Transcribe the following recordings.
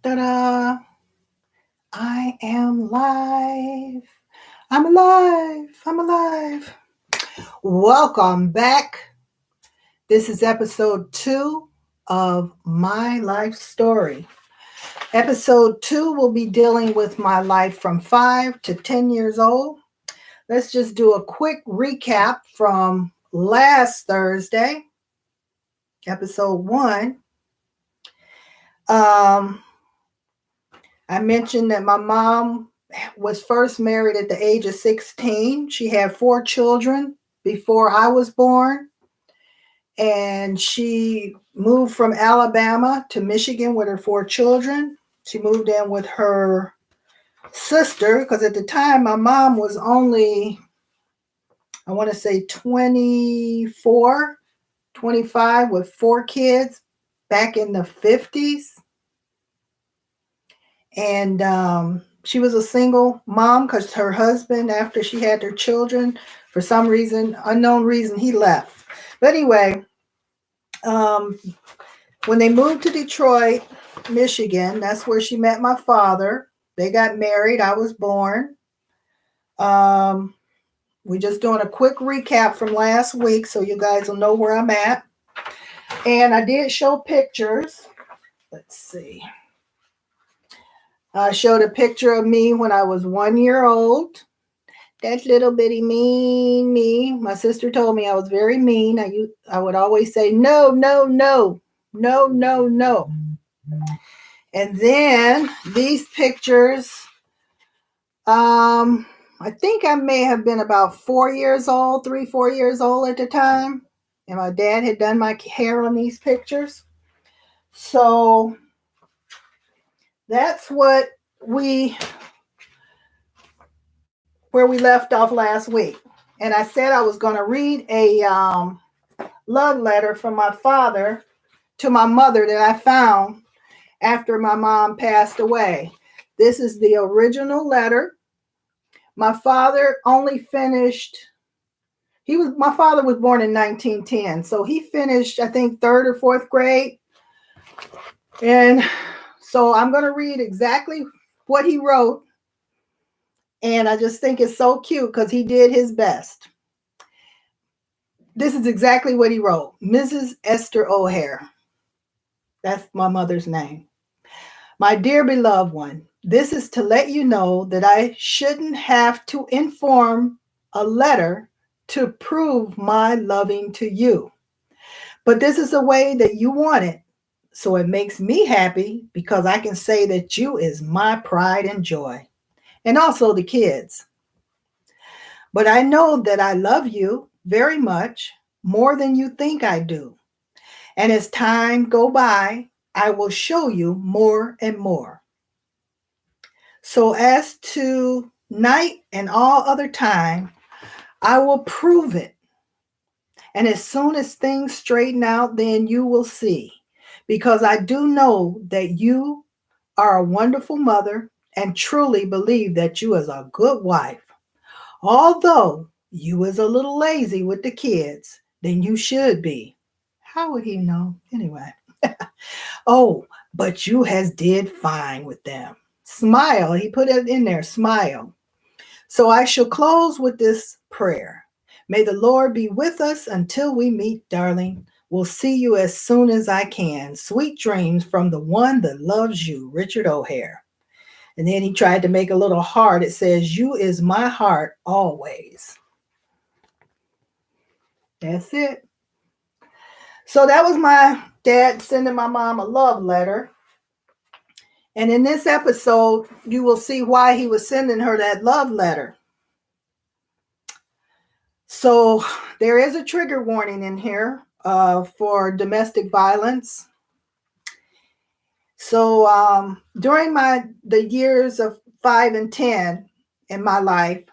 Ta-da! I am live. I'm alive. I'm alive. Welcome back. This is episode 2 of My Life Story. Episode 2 will be dealing with my life from 5 to 10 years old. Let's just do a quick recap from last Thursday, episode 1. I mentioned that my mom was first married at the age of 16. She had 4 children before I was born. And she moved from Alabama to Michigan with her 4 children. She moved in with her sister because at the time my mom was only, I want to say 24, 25 with 4 kids back in the 50s. And she was a single mom because her husband, after she had their children, for some reason, unknown reason, he left. But anyway, when they moved to Detroit, Michigan, that's where she met my father. They got married. I was born. We're just doing a quick recap from last week so you guys will know where I'm at. And I did show pictures. Let's see. I showed a picture of me when I was 1 year old. That little bitty mean me. My sister told me I was very mean. I would always say, no, no, no, no, no, no. And then these pictures, I think I may have been about 4 years old, 3, 4 years old at the time. And my dad had done my hair on these pictures. So that's where we left off last week. And I said I was going to read a love letter from my father to my mother that I found after my mom passed away. This is the original letter. My father only finished, my father was born in 1910. So he finished, I think, 3rd or 4th grade. And so I'm going to read exactly what he wrote. And I just think it's so cute because he did his best. This is exactly what he wrote. Mrs. Esther O'Hare. That's my mother's name. My dear beloved one, this is to let you know that I shouldn't have to inform a letter to prove my loving to you. But this is the way that you want it. So it makes me happy because I can say that you is my pride and joy. And also the kids. But I know that I love you very much, more than you think I do. And as time go by, I will show you more and more. So as to night and all other time, I will prove it. And as soon as things straighten out, then you will see. Because I do know that you are a wonderful mother and truly believe that you is a good wife. Although you is a little lazy with the kids, then you should be. How would he know? Anyway. Oh, but you has did fine with them. Smile. He put it in there. Smile. So I shall close with this prayer. May the Lord be with us until we meet, darling. We'll see you as soon as I can. Sweet dreams from the one that loves you, Richard O'Hare. And then he tried to make a little heart. It says, you is my heart always. That's it. So that was my dad sending my mom a love letter. And in this episode, you will see why he was sending her that love letter. So there is a trigger warning in here for domestic violence. So during the years of 5 and 10 in my life,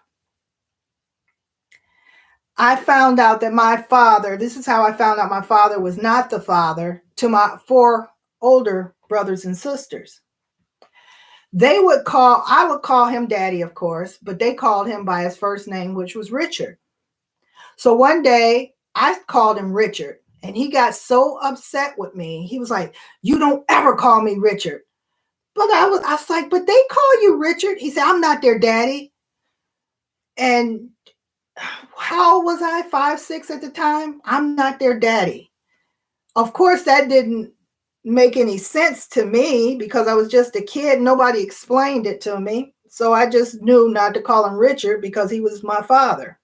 I found out that my father, this is how I found out my father was not the father to my 4 older brothers and sisters. I would call him daddy, of course, but they called him by his first name, which was Richard. So one day I called him Richard and he got so upset with me. He was like, you don't ever call me Richard. But I was like, but they call you Richard. He said, I'm not their daddy. And how was I? 5, 6 at the time? I'm not their daddy. Of course, that didn't make any sense to me because I was just a kid. Nobody explained it to me. So I just knew not to call him Richard because he was my father.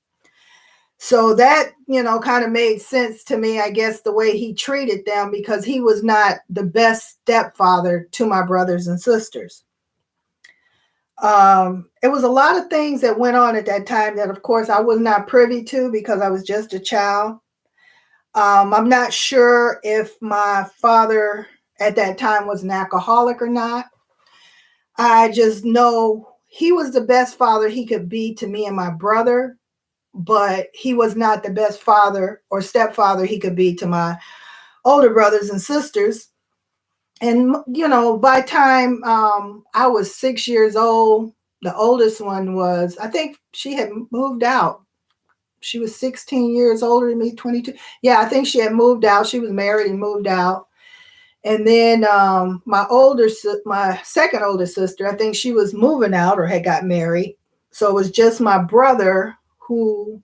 So that, kind of made sense to me, I guess, the way he treated them, because he was not the best stepfather to my brothers and sisters. It was a lot of things that went on at that time that, of course, I was not privy to because I was just a child. I'm not sure if my father at that time was an alcoholic or not. I just know he was the best father he could be to me and my brother, but he was not the best father or stepfather he could be to my older brothers and sisters. And, by time I was 6 years old, the oldest one was, I think she had moved out. She was 16 years older than me, 22. Yeah, I think she had moved out. She was married and moved out. And then my second oldest sister, I think she was moving out or had got married. So it was just my brother who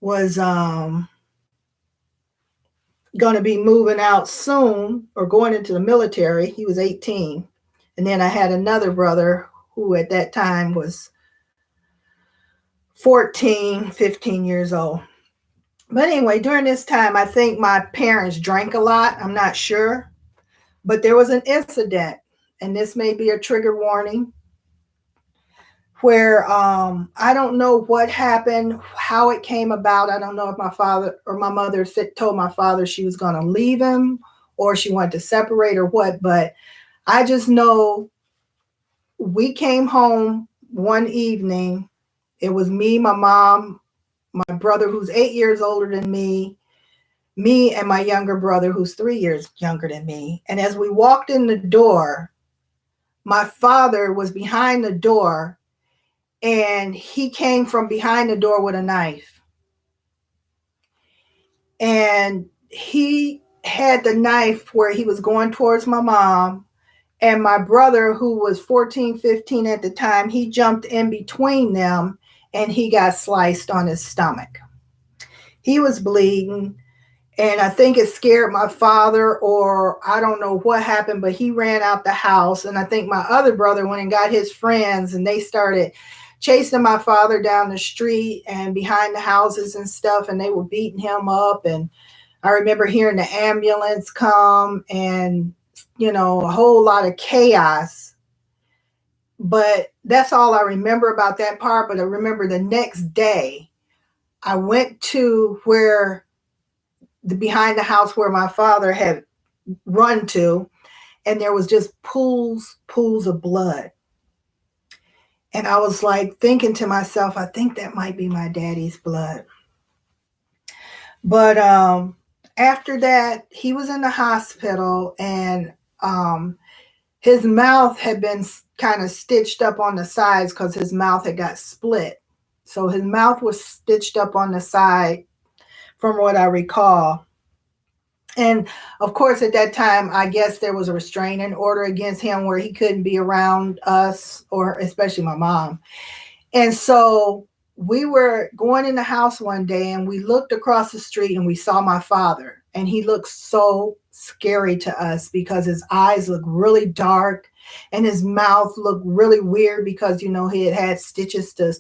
was going to be moving out soon or going into the military. He was 18. And then I had another brother who at that time was 14, 15 years old. But anyway, during this time, I think my parents drank a lot. I'm not sure. But there was an incident, and this may be a trigger warning, where I don't know what happened, how it came about. I don't know if my father or my mother told my father she was going to leave him or she wanted to separate or what. But I just know we came home one evening. It was me, my mom, my brother who's 8 years older than me and my younger brother who's 3 years younger than me. And as we walked in the door, my father was behind the door, and he came from behind the door with a knife. And he had the knife where he was going towards my mom. And my brother, who was 14, 15 at the time, he jumped in between them and he got sliced on his stomach. He was bleeding. And I think it scared my father, or I don't know what happened, but he ran out the house. And I think my other brother went and got his friends, and they started chasing my father down the street and behind the houses and stuff. And they were beating him up. And I remember hearing the ambulance come and, a whole lot of chaos. But that's all I remember about that part. But I remember the next day I went to behind the house where my father had run to, and there was just pools of blood. And I was like thinking to myself, I think that might be my daddy's blood. But after that, he was in the hospital, and his mouth had been kind of stitched up on the sides because his mouth had got split. So his mouth was stitched up on the side from what I recall. And of course, at that time, I guess there was a restraining order against him where he couldn't be around us, or especially my mom. And so we were going in the house one day, and we looked across the street and we saw my father. And he looked so scary to us because his eyes looked really dark and his mouth looked really weird because, he had had stitches to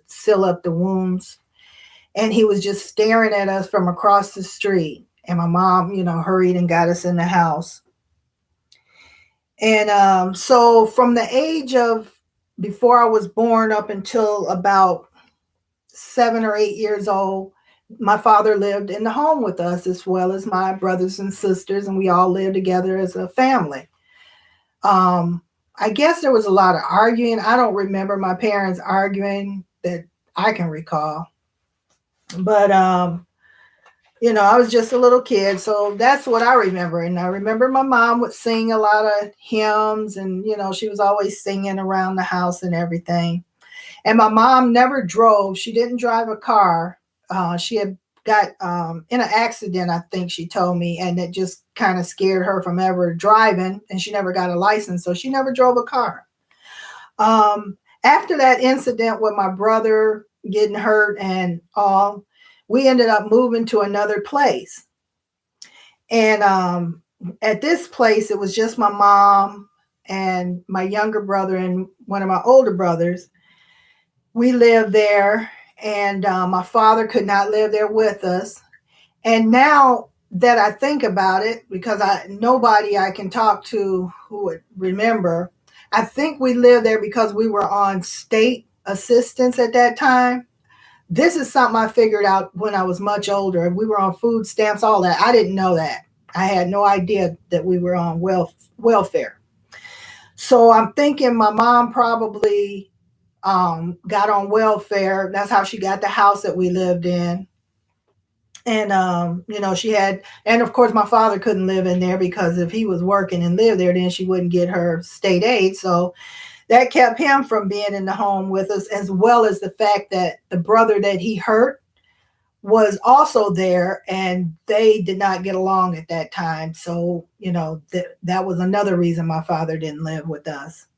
seal up the wounds. And he was just staring at us from across the street. And my mom, hurried and got us in the house. And so from the age of before I was born up until about 7 or 8 years old, my father lived in the home with us as well as my brothers and sisters, and we all lived together as a family. I guess there was a lot of arguing. I don't remember my parents arguing that I can recall. But I was just a little kid, so that's what I remember. And I remember my mom would sing a lot of hymns, and, she was always singing around the house and everything. And my mom never drove. She didn't drive a car. She had got in an accident, I think she told me, and it just kind of scared her from ever driving, and she never got a license, so she never drove a car. After that incident with my brother getting hurt and all, we ended up moving to another place. And at this place, it was just my mom and my younger brother and one of my older brothers. We lived there, and my father could not live there with us. And now that I think about it, because nobody I can talk to who would remember, I think we lived there because we were on state assistance at that time. This is something I figured out when I was much older. We were on food stamps, all that. I didn't know that. I had no idea that we were on welfare. So I'm thinking my mom probably got on welfare. That's how she got the house that we lived in. And, she had, and of course, my father couldn't live in there because if he was working and lived there, then she wouldn't get her state aid. So that kept him from being in the home with us, as well as the fact that the brother that he hurt was also there, and they did not get along at that time. So, that was another reason my father didn't live with us.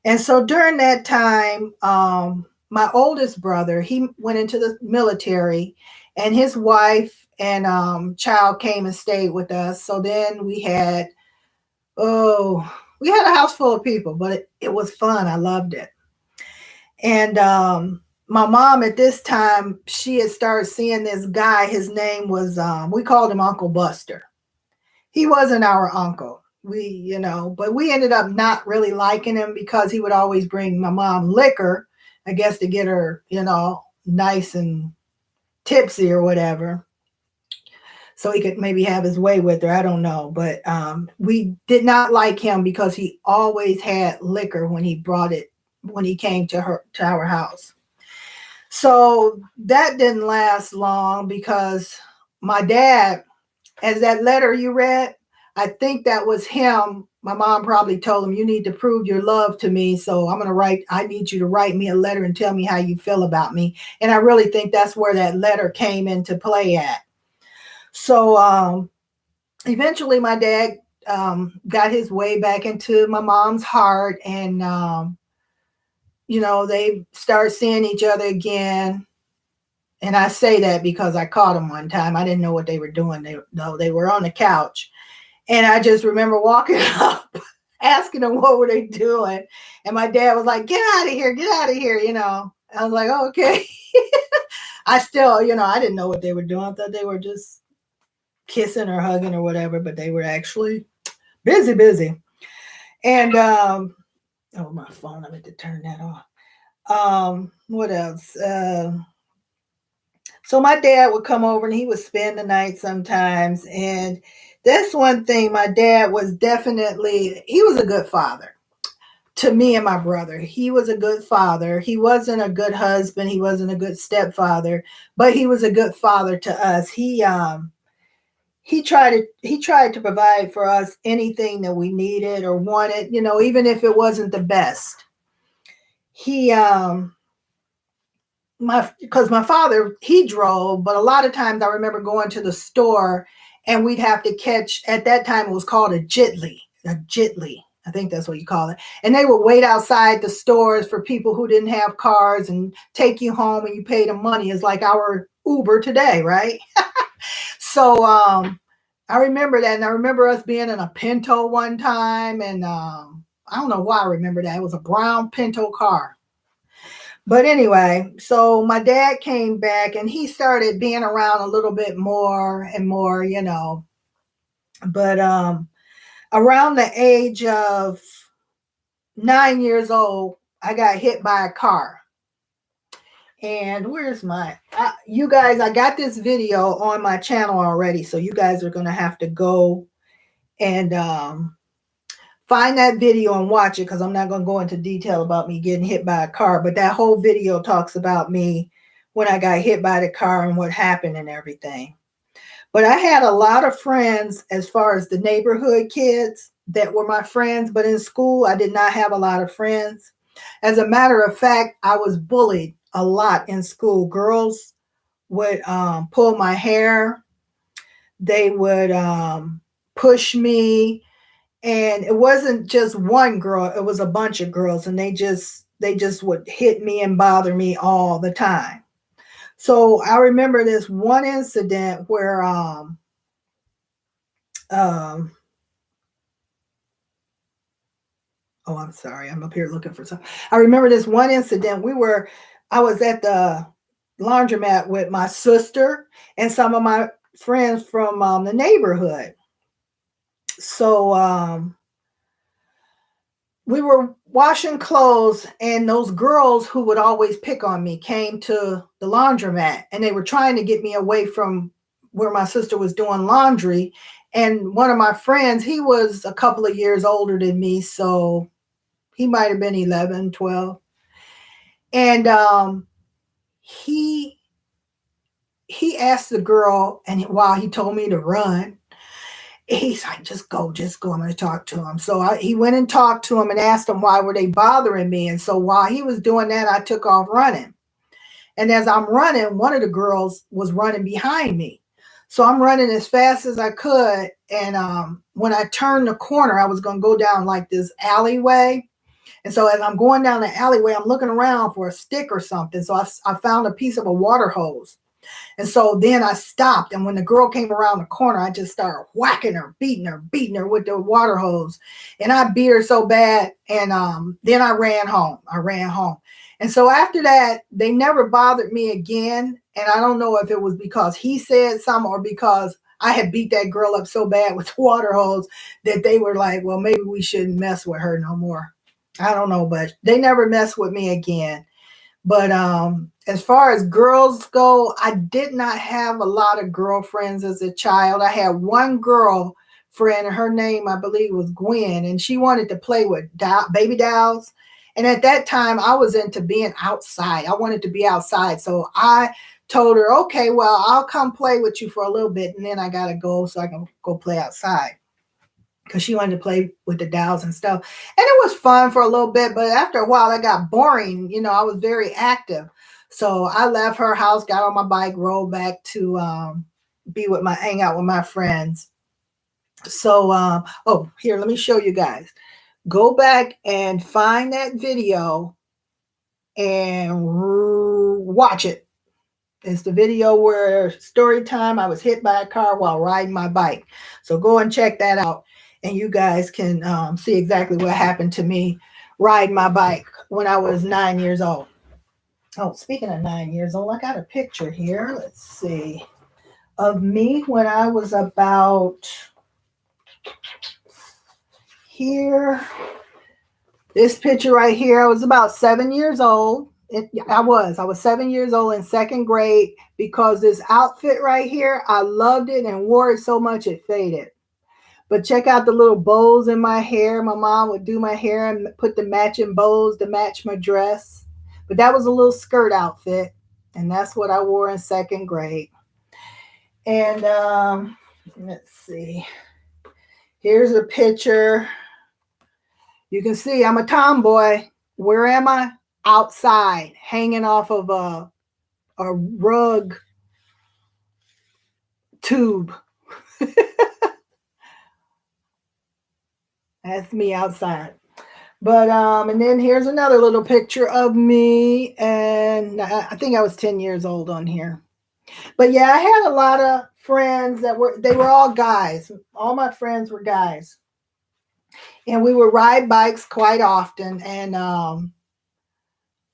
And so during that time, my oldest brother, he went into the military, and his wife and child came and stayed with us. So then we had a house full of people, but it was fun. I loved it. And my mom at this time, she had started seeing this guy. His name was, we called him Uncle Buster. He wasn't our uncle. But we ended up not really liking him because he would always bring my mom liquor, I guess, to get her, nice and tipsy or whatever, so he could maybe have his way with her. I don't know. But we did not like him because he always had liquor when he came to our house. So that didn't last long because my dad, as that letter you read, I think that was him. My mom probably told him, you need to prove your love to me. So I need you to write me a letter and tell me how you feel about me. And I really think that's where that letter came into play at. So eventually my dad got his way back into my mom's heart, and, they started seeing each other again. And I say that because I caught them one time. I didn't know what they were doing. They were on the couch. And I just remember walking up, asking them what were they doing. And my dad was like, get out of here, get out of here, I was like, oh, okay. I still, I didn't know what they were doing. I thought they were just kissing or hugging or whatever, but they were actually busy. And, my phone, I meant to turn that off. What else? So my dad would come over and he would spend the night sometimes. And that's one thing, my dad was he was a good father to me and my brother. He was a good father. He wasn't a good husband. He wasn't a good stepfather, but he was a good father to us. He tried to provide for us anything that we needed or wanted, even if it wasn't the best. Because my father, he drove, but a lot of times I remember going to the store and we'd have to catch, at that time it was called a jitly. I think that's what you call it. And they would wait outside the stores for people who didn't have cars and take you home, and you pay them money. It's like our Uber today, right? So I remember that. And I remember us being in a Pinto one time. And I don't know why I remember that. It was a brown Pinto car. But anyway, so my dad came back and he started being around a little bit more and more, But around the age of 9 years old, I got hit by a car. And where's you guys, I got this video on my channel already. So you guys are going to have to go and find that video and watch it, because I'm not going to go into detail about me getting hit by a car. But that whole video talks about me when I got hit by the car and what happened and everything. But I had a lot of friends as far as the neighborhood kids that were my friends. But in school, I did not have a lot of friends. As a matter of fact, I was bullied a lot in school. Girls would pull my hair. They would push me. And it wasn't just one girl, it was a bunch of girls, and they just would hit me and bother me all the time. So I remember this one incident where um oh, I'm sorry, I'm up here looking for something. I remember this one incident. I was at the laundromat with my sister and some of my friends from the neighborhood. So we were washing clothes, and those girls who would always pick on me came to the laundromat, and they were trying to get me away from where my sister was doing laundry. And one of my friends, he was a couple of years older than me, so he might have been 11, 12. And he asked the girl, and while he told me to run, he's like, just go. I'm going to talk to him. So he went and talked to him and asked him why were they bothering me. And so while he was doing that, I took off running. And as I'm running, one of the girls was running behind me. So I'm running as fast as I could. And when I turned the corner, I was going to go down like this alleyway. And so as I'm going down the alleyway, I'm looking around for a stick or something. So I found a piece of a water hose. And so then I stopped. And when the girl came around the corner, I just started whacking her, beating her with the water hose. And I beat her so bad. And then I ran home. And so after that, they never bothered me again. And I don't know if it was because he said something or because I had beat that girl up so bad with the water hose that they were like, well, maybe we shouldn't mess with her no more. I don't know, but they never messed with me again. But as far as girls go, I did not have a lot of girlfriends as a child. I had one girl friend, her name, I believe, was Gwen, and she wanted to play with baby dolls. And at that time, I was into being outside. I wanted to be outside. So I told her, okay, well, I'll come play with you for a little bit, and then I got to go so I can go play outside, because she wanted to play with the dolls and stuff. And it was fun for a little bit, but after a while, it got boring. I was very active. So I left her house, got on my bike, rode back to hang out with my friends. So, here, let me show you guys. Go back and find that video and watch it. It's the video where story time, I was hit by a car while riding my bike. So go and check that out. And you guys can see exactly what happened to me riding my bike when I was 9 years old. Oh, speaking of 9 years old, I got a picture here. Let's see. Of me when I was about here. This picture right here, I was about 7 years old. I was 7 years old in second grade, because this outfit right here, I loved it and wore it so much it faded. But check out the little bows in my hair. My mom would do my hair and put the matching bows to match my dress. But that was a little skirt outfit, and that's what I wore in second grade. And let's see. Here's a picture. You can see I'm a tomboy. Where am I? Outside, hanging off of a rug tube. That's me outside. But and then here's another little picture of me, and I think I was 10 years old on here. But yeah, I had a lot of friends they were all guys. All my friends were guys. And we would ride bikes quite often. And I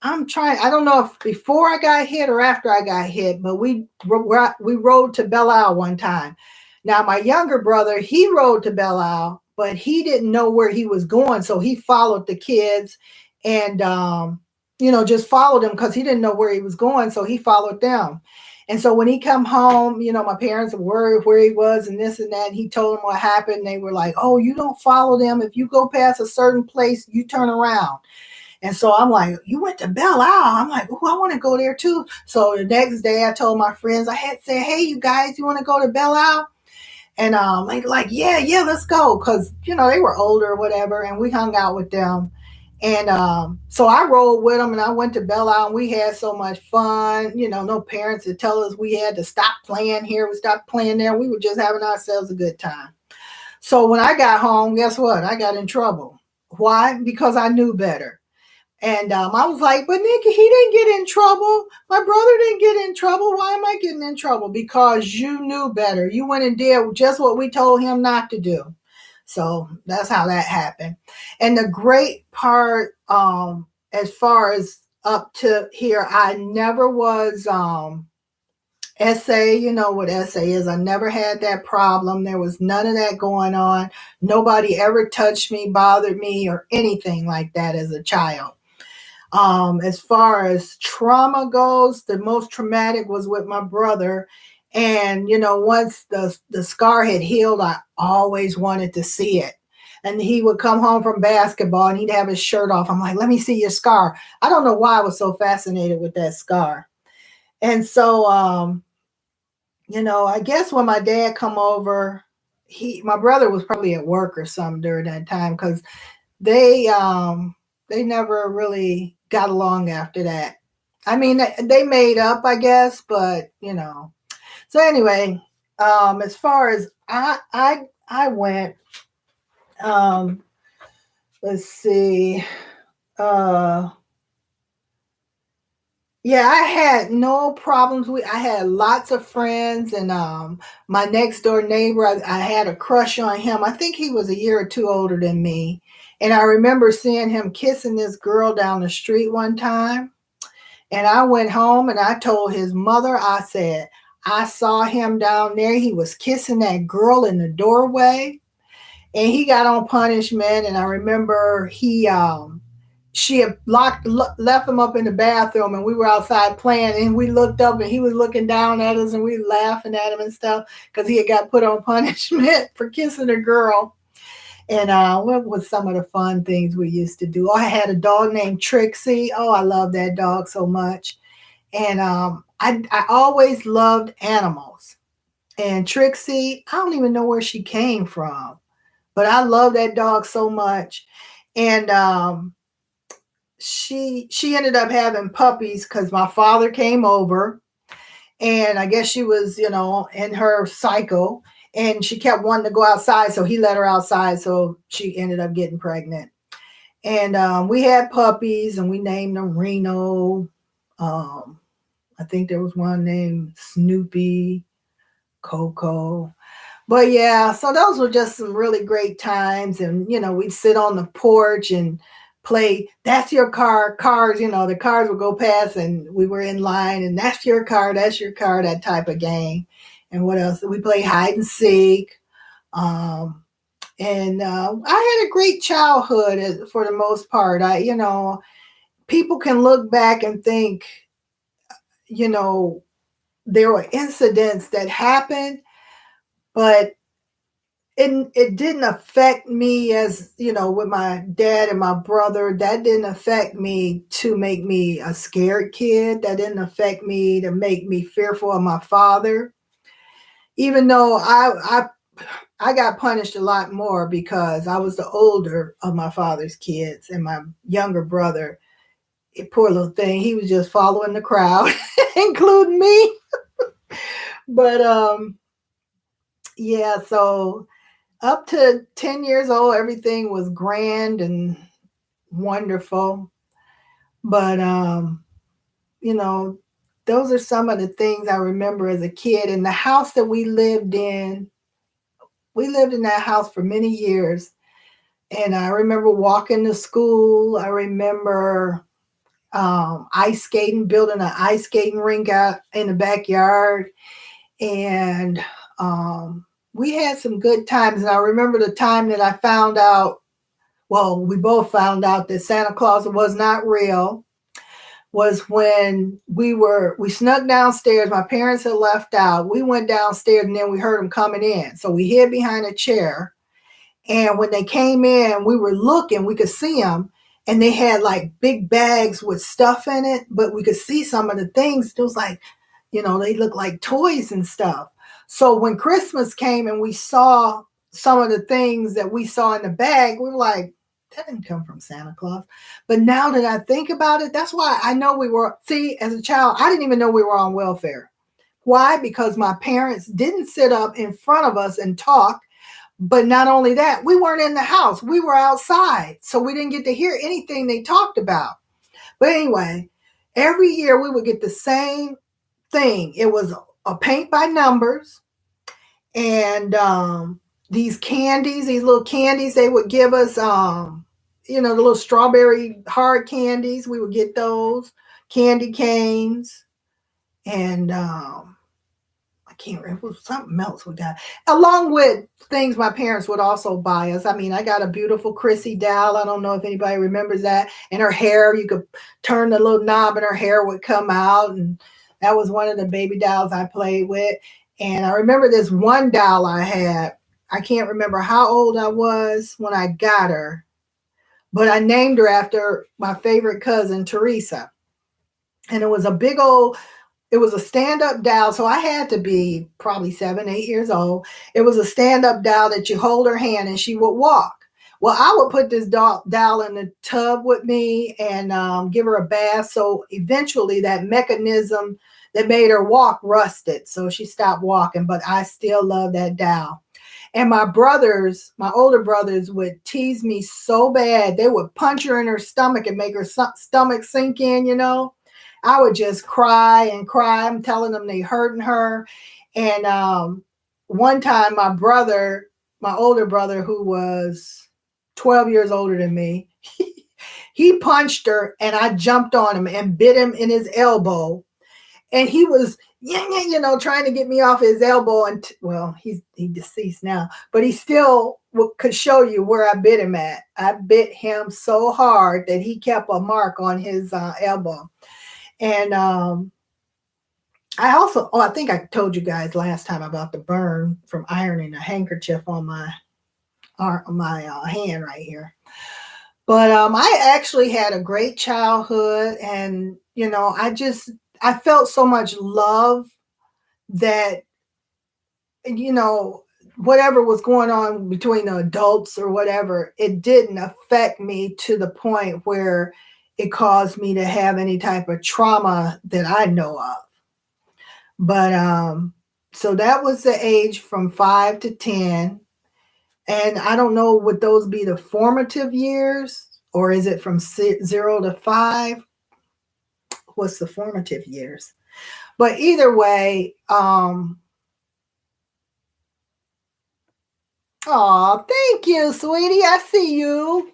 don't know if before I got hit or after I got hit, but we rode to Belle Isle one time. Now, my younger brother, he rode to Belle Isle, but he didn't know where he was going. So he followed the kids and, just followed them because he didn't know where he was going. So he followed them. And so when he come home, my parents were worried where he was and this and that. And he told them what happened. They were like, oh, you don't follow them. If you go past a certain place, you turn around. And so I'm like, you went to Belle Isle? I'm like, oh, I want to go there too. So the next day I told my friends, I had said, hey, you guys, you want to go to Belle Isle? And they like, yeah, let's go. Because, they were older or whatever. And we hung out with them. And so I rolled with them and I went to Belle Isle and we had so much fun. No parents to tell us we had to stop playing here, we stopped playing there. We were just having ourselves a good time. So when I got home, guess what? I got in trouble. Why? Because I knew better. And I was like, but Nikki, he didn't get in trouble. My brother didn't get in trouble. Why am I getting in trouble? Because you knew better. You went and did just what we told him not to do. So that's how that happened. And the great part, as far as up to here, I never was SA. You know what SA is. I never had that problem. There was none of that going on. Nobody ever touched me, bothered me, or anything like that as a child. As far as trauma goes, the most traumatic was with my brother. And, once the scar had healed, I always wanted to see it. And he would come home from basketball and he'd have his shirt off. I'm like, let me see your scar. I don't know why I was so fascinated with that scar. And so, I guess when my dad come over, my brother was probably at work or something during that time because they never really got along after that. I mean, they made up, I guess, but So anyway, as far as I went, um, let's see, uh, yeah, I had no problems with. I had lots of friends, and my next door neighbor, I had a crush on him. I think he was a year or two older than me, and I remember seeing him kissing this girl down the street one time. And I went home and I told his mother. I said I saw him down there. He was kissing that girl in the doorway, and he got on punishment. And I remember she had left him up in the bathroom and we were outside playing and we looked up and he was looking down at us and we were laughing at him and stuff because he had got put on punishment for kissing a girl. And what was some of the fun things we used to do? Oh, I had a dog named Trixie. Oh, I love that dog so much. And I always loved animals. And Trixie, I don't even know where she came from, but I love that dog so much. And she ended up having puppies because my father came over, and I guess she was in her cycle, and she kept wanting to go outside, so he let her outside, so she ended up getting pregnant. And we had puppies and we named them Reno. I think there was one named Snoopy, Coco. But yeah, so those were just some really great times. And, we'd sit on the porch and play, that's your car, cars, the cars would go past and we were in line and that's your car, that type of game. And what else? We play hide and seek. And I had a great childhood for the most part. People can look back and think, you know, there were incidents that happened, but it didn't affect me as, with my dad and my brother. That didn't affect me to make me a scared kid. That didn't affect me to make me fearful of my father. Even though I got punished a lot more because I was the older of my father's kids and my younger brother, poor little thing, he was just following the crowd, including me. But yeah, so up to 10 years old, everything was grand and wonderful. But, you know, those are some of the things I remember as a kid. And the house that we lived in that house for many years. And I remember walking to school. I remember ice skating, building an ice skating rink out in the backyard. And we had some good times. And I remember the time that I found out, well, we both found out that Santa Claus was not real, was when we snuck downstairs. My parents had left out. We went downstairs and then we heard them coming in. So we hid behind a chair. And when they came in, we were looking, we could see them. And they had like big bags with stuff in it, but we could see some of the things. It was like, they looked like toys and stuff. So when Christmas came and we saw some of the things that we saw in the bag, we were like, that didn't come from Santa Claus. But now that I think about it, that's why I know we were, see, as a child, I didn't even know we were on welfare. Why? Because my parents didn't sit up in front of us and talk. But not only that, we weren't in the house. We were outside. So we didn't get to hear anything they talked about. But anyway, every year we would get the same thing. It was a paint by numbers, and these candies, these little candies they would give us, the little strawberry hard candies. We would get those candy canes, and I can't remember, it was something else we got, along with things my parents would also buy us. I mean, I got a beautiful Chrissy doll. I don't know if anybody remembers that. And her hair, you could turn the little knob and her hair would come out. And that was one of the baby dolls I played with. And I remember this one doll I had. I can't remember how old I was when I got her, but I named her after my favorite cousin, Teresa. And it was a stand-up doll, so I had to be probably 7, 8 years old. It was a stand-up doll that you hold her hand and she would walk. Well, I would put this doll in the tub with me and give her a bath. So eventually that mechanism that made her walk rusted. So she stopped walking, but I still love that doll. And my older brothers would tease me so bad. They would punch her in her stomach and make her stomach sink in. I would just cry and cry. I'm telling them they hurting her. And one time my older brother, who was 12 years older than me, he punched her and I jumped on him and bit him in his elbow. And he was, trying to get me off his elbow. And he's deceased now, but he still could show you where I bit him at. I bit him so hard that he kept a mark on his elbow. And I think I told you guys last time about the burn from ironing a handkerchief on my hand right here. But I actually had a great childhood, and I felt so much love that whatever was going on between the adults or whatever, it didn't affect me to the point where it caused me to have any type of trauma that I know of. But so that was the age from 5 to 10. And I don't know, would those be the formative years, or is it from 0 to 5? What's the formative years? But either way, thank you, sweetie. I see you.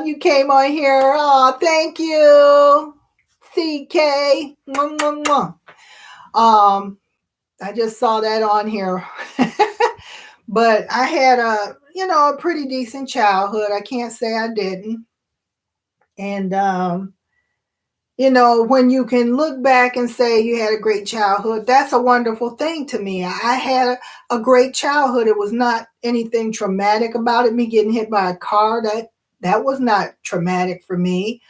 You came on here. Oh, thank you, CK. Mwah, mwah, mwah. I just saw that on here. But I had a pretty decent childhood. I can't say I didn't. And when you can look back and say you had a great childhood, that's a wonderful thing to me. I had a great childhood. It was not anything traumatic about it. Me getting hit by a car, that was not traumatic for me.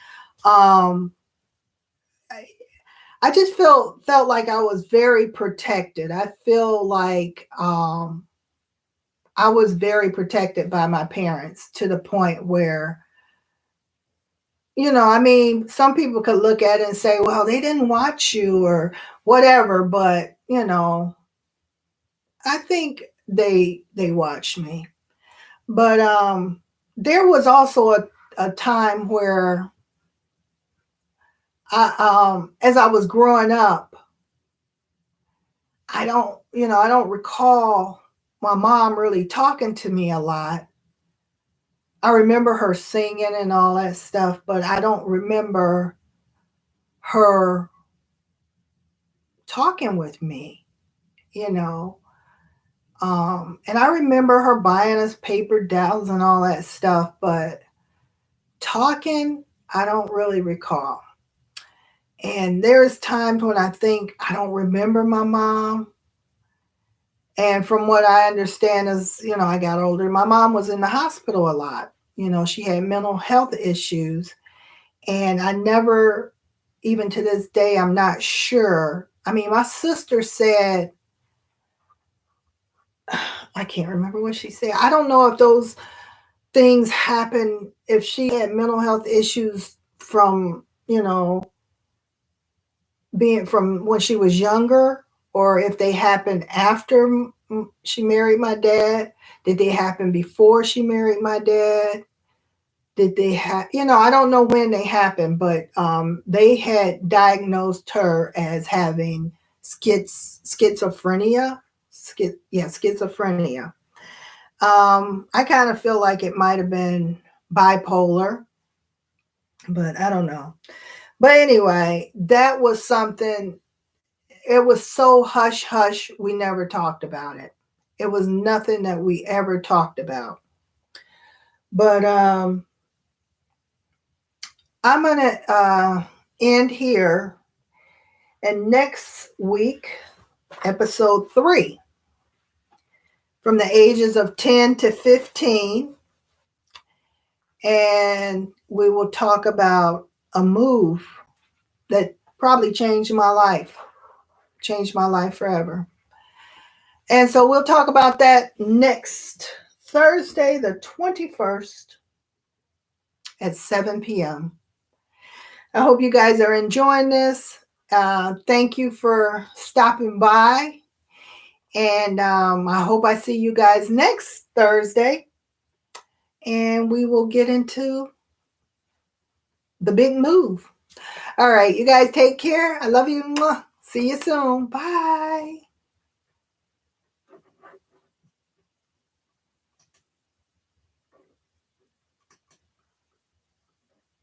I just felt like I was very protected. I feel like I was very protected by my parents to the point where, some people could look at it and say, well, they didn't watch you or whatever, but, I think they watched me. But there was also a time where as I was growing up, I don't recall my mom really talking to me a lot. I remember her singing and all that stuff, but I don't remember her talking with me, And I remember her buying us paper dolls and all that stuff, but talking, I don't really recall. And there's times when I think I don't remember my mom. And from what I understand as, I got older, my mom was in the hospital a lot. She had mental health issues. And I never, even to this day, I'm not sure. I mean, my sister said I can't remember what she said. I don't know if those things happen, if she had mental health issues from, being from when she was younger, or if they happened after she married my dad. Did they happen before she married my dad? Did they have, I don't know when they happened, but they had diagnosed her as having schizophrenia. Schizophrenia. I kind of feel like it might have been bipolar, but I don't know. But anyway, that was something. It was so hush hush, we never talked about it. It was nothing that we ever talked about. But I'm going to end here. And next week, episode 3, from the ages of 10 to 15. And we will talk about a move that probably changed my life forever. And so we'll talk about that next Thursday, the 21st at 7 p.m. I hope you guys are enjoying this. Thank you for stopping by. And I hope I see you guys next Thursday. And we will get into the big move. All right, you guys take care. I love you. See you soon. Bye.